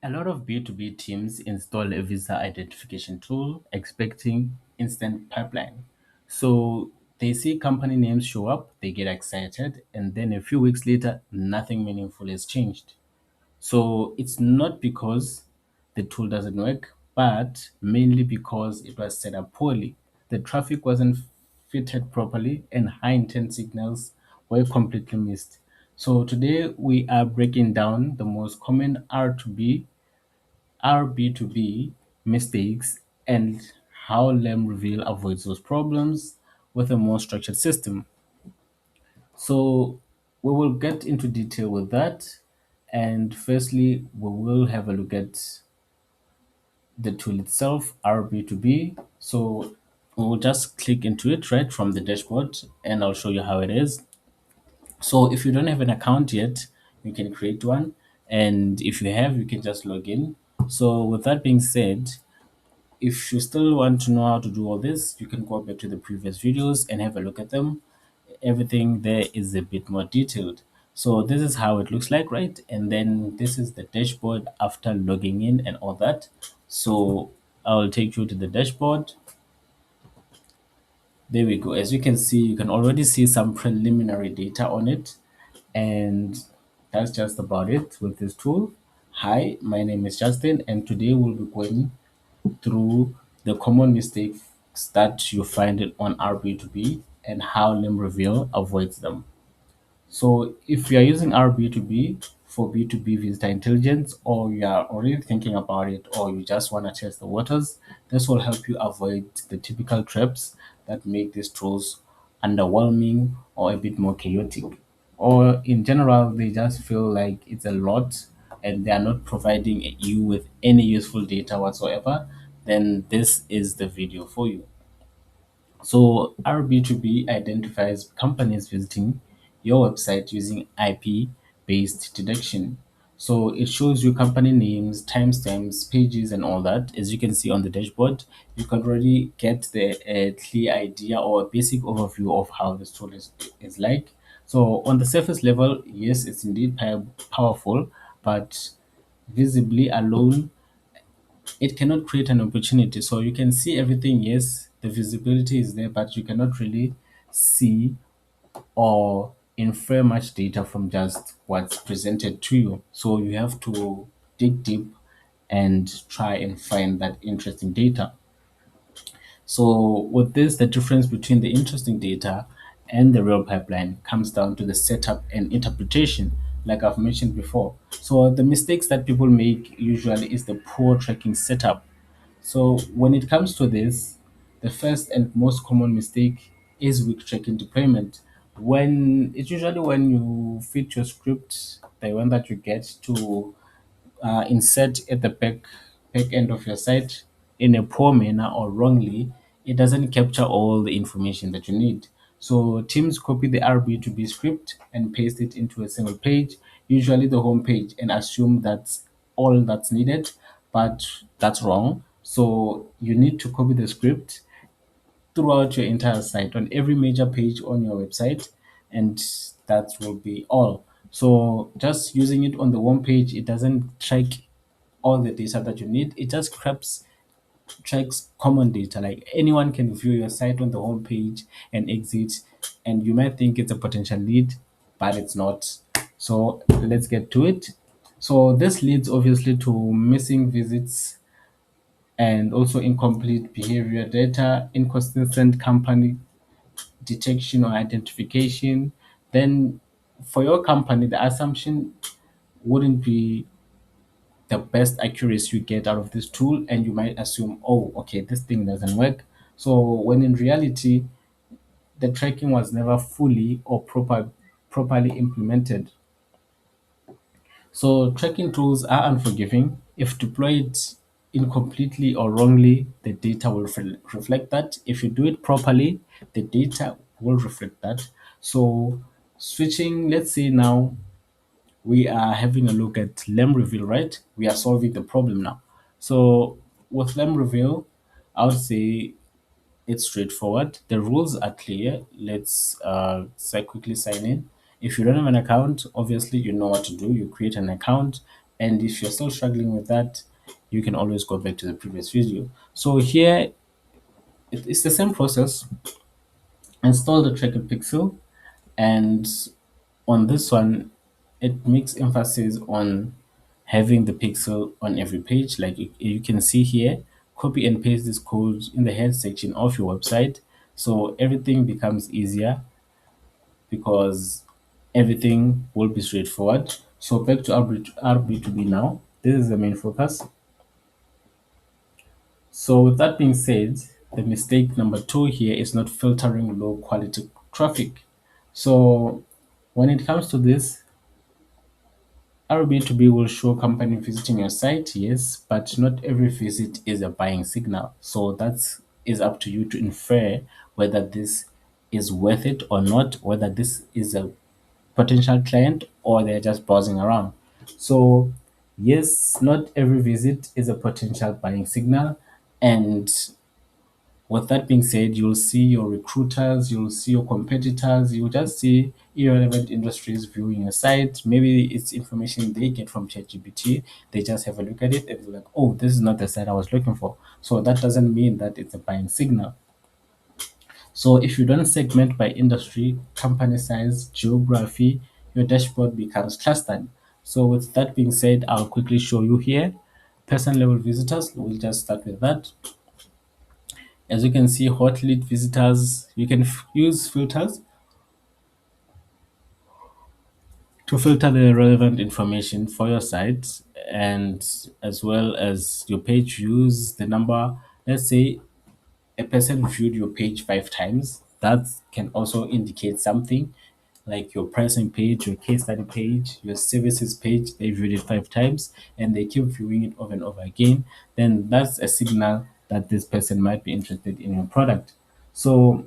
A lot of B2B teams install a visa identification tool expecting instant pipeline. So they see company names show up, they get excited, and then a few weeks later, nothing meaningful has changed. So it's not because the tool doesn't work, but mainly because it was set up poorly. The traffic wasn't fitted properly, and high intent signals were completely missed. So today we are breaking down the most common RB2B mistakes and how LemReveal avoids those problems with a more structured system. So we will get into detail with that. And firstly, we will have a look at the tool itself, RB2B. So we'll just click into it right from the dashboard and I'll show you how it is. So if you don't have an account yet, you can create one. And if you have, you can just log in. So with that being said, if you still want to know how to do all this, you can go back to the previous videos and have a look at them. Everything there is a bit more detailed. So this is how it looks like, right? And then this is the dashboard after logging in and all that. So I'll take you to the dashboard. There we go. As you can see, you can already see some preliminary data on it. And that's just about it with this tool. Hi, my name is Justin, and today we'll be going through the common mistakes that you find it on RB2B and how LemReveal avoids them. So if you are using RB2B for B2B visitor intelligence, or you are already thinking about it, or you just want to test the waters, this will help you avoid the typical traps that make these tools underwhelming or a bit more chaotic. Or in general, they just feel like it's a lot and they are not providing you with any useful data whatsoever, then this is the video for you. So RB2B identifies companies visiting your website using IP-based detection. So it shows you company names, timestamps, pages, and all that. As you can see on the dashboard, you can already get the clear idea or a basic overview of how this tool is like. So on the surface level, yes, it's indeed powerful, but visibly alone it cannot create an opportunity. So you can see everything, yes, the visibility is there, but you cannot really see or infer much data from just what's presented to you. So you have to dig deep and try and find that interesting data. So with this, the difference between the interesting data and the real pipeline comes down to the setup and interpretation, like I've mentioned before. So the mistakes that people make usually is the poor tracking setup. So when it comes to this, the first and most common mistake is weak tracking deployment. When it's usually when you fit your script, the one that you get to insert at the back end of your site in a poor manner or wrongly, it doesn't capture all the information that you need. So teams copy the RB2B script and paste it into a single page, usually the home page, and assume that's all that's needed, but that's wrong. So you need to copy the script throughout your entire site on every major page on your website, and that will be all. So just using it on the home page, it doesn't track all the data that you need. It just tracks common data. Like anyone can view your site on the home page and exit, and you might think it's a potential lead, but it's not. So let's get to it. So this leads obviously to missing visits and also incomplete behavior data, inconsistent company detection or identification. Then for your company, the assumption wouldn't be the best accuracy you get out of this tool, and you might assume, oh, okay, this thing doesn't work. So when in reality, the tracking was never fully or properly implemented. So tracking tools are unforgiving. If deployed incompletely or wrongly, the data will reflect that. If you do it properly, the data will reflect that. So switching, let's say now we are having a look at LemReveal, right? We are solving the problem now. So with LemReveal, I would say it's straightforward. The rules are clear. Let's quickly sign in. If you don't have an account, obviously you know what to do. You create an account And if you're still struggling with that, you can always go back to the previous video. So here it's the same process. Install the tracker pixel, and on this one, it makes emphasis on having the pixel on every page. Like you can see here, copy and paste this code in the head section of your website. So everything becomes easier because everything will be straightforward. So back to RB2B now. This is the main focus. So with that being said, the mistake number two here is not filtering low quality traffic. So when it comes to this, RB2B will show company visiting your site, yes, but not every visit is a buying signal. So that is up to you to infer whether this is worth it or not, whether this is a potential client or they're just browsing around. So, yes, not every visit is a potential buying signal. And with that being said, you'll see your recruiters, you'll see your competitors, you'll just see irrelevant industries viewing your site. Maybe it's information they get from ChatGPT. They just have a look at it and they're like, oh, this is not the site I was looking for. So that doesn't mean that it's a buying signal. So if you don't segment by industry, company size, geography, your dashboard becomes clustered. So with that being said, I'll quickly show you here. Person level visitors, we'll just start with that. As you can see, hot lead visitors, you can use filters to filter the relevant information for your site, and as well as your page views, the number. Let's say a person viewed your page 5 times. That can also indicate something, like your pricing page, your case study page, your services page. They viewed it 5 times and they keep viewing it over and over again. Then that's a signal that this person might be interested in your product. So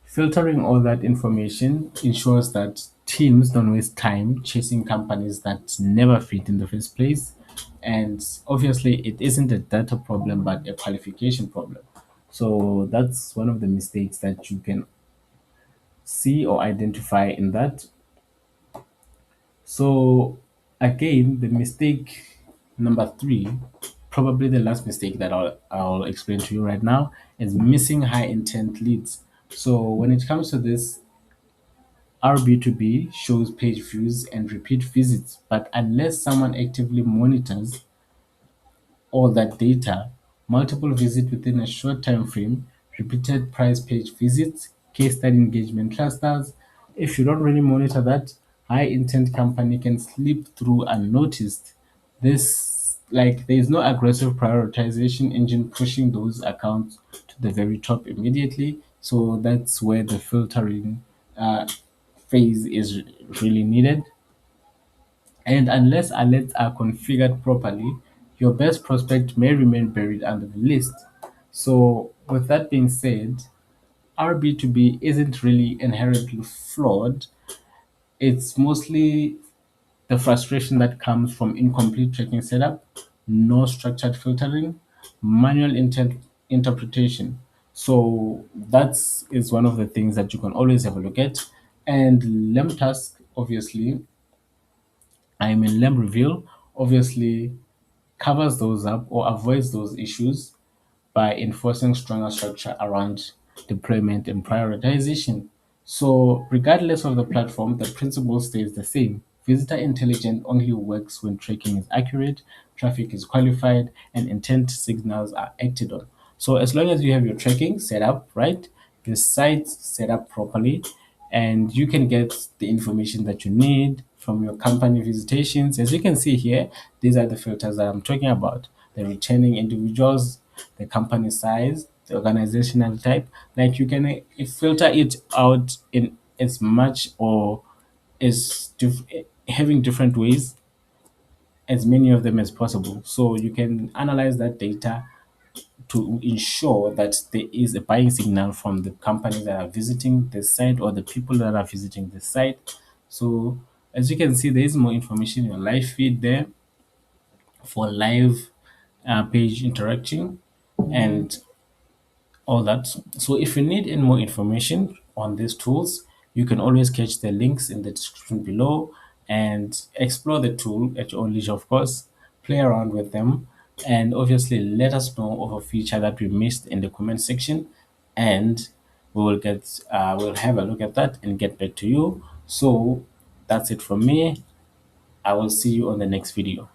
filtering all that information ensures that teams don't waste time chasing companies that never fit in the first place. And obviously, it isn't a data problem, but a qualification problem. So that's one of the mistakes that you can see or identify in that. So again, the mistake number three, probably the last mistake that I'll explain to you right now, is missing high intent leads. So when it comes to this, RB2B shows page views and repeat visits, but unless someone actively monitors all that data, multiple visits within a short time frame, repeated price page visits, case study engagement clusters. If you don't really monitor that, high intent company can slip through unnoticed. This like there is no aggressive prioritization engine pushing those accounts to the very top immediately. So that's where the filtering uh, phase is really needed. And unless alerts are configured properly, your best prospect may remain buried under the list. So, with that being said, RB2B isn't really inherently flawed. It's mostly the frustration that comes from incomplete tracking setup, no structured filtering, manual intent interpretation. So that's is one of the things that you can always have a look at. And LemTask, obviously, I'm in LemReveal, obviously covers those up or avoids those issues by enforcing stronger structure around deployment and prioritization. So, regardless of the platform, the principle stays the same. Visitor intelligence only works when tracking is accurate, traffic is qualified, and intent signals are acted on. So, as long as you have your tracking set up right, your site set up properly, and you can get the information that you need from your company visitations. As you can see here, these are the filters that I'm talking about: the returning individuals, the company size, the organizational type. Like you can filter it out in as much or having different ways, as many of them as possible. So you can analyze that data to ensure that there is a buying signal from the companies that are visiting the site or the people that are visiting the site. So as you can see, there is more information in your live feed there for live page interacting and all that. So if you need any more information on these tools, you can always catch the links in the description below. and explore the tool at your own leisure, of course. Play around with them, and obviously let us know of a feature that we missed in the comment section, and we'll have a look at that and get back to you. So that's it from me. I will see you on the next video.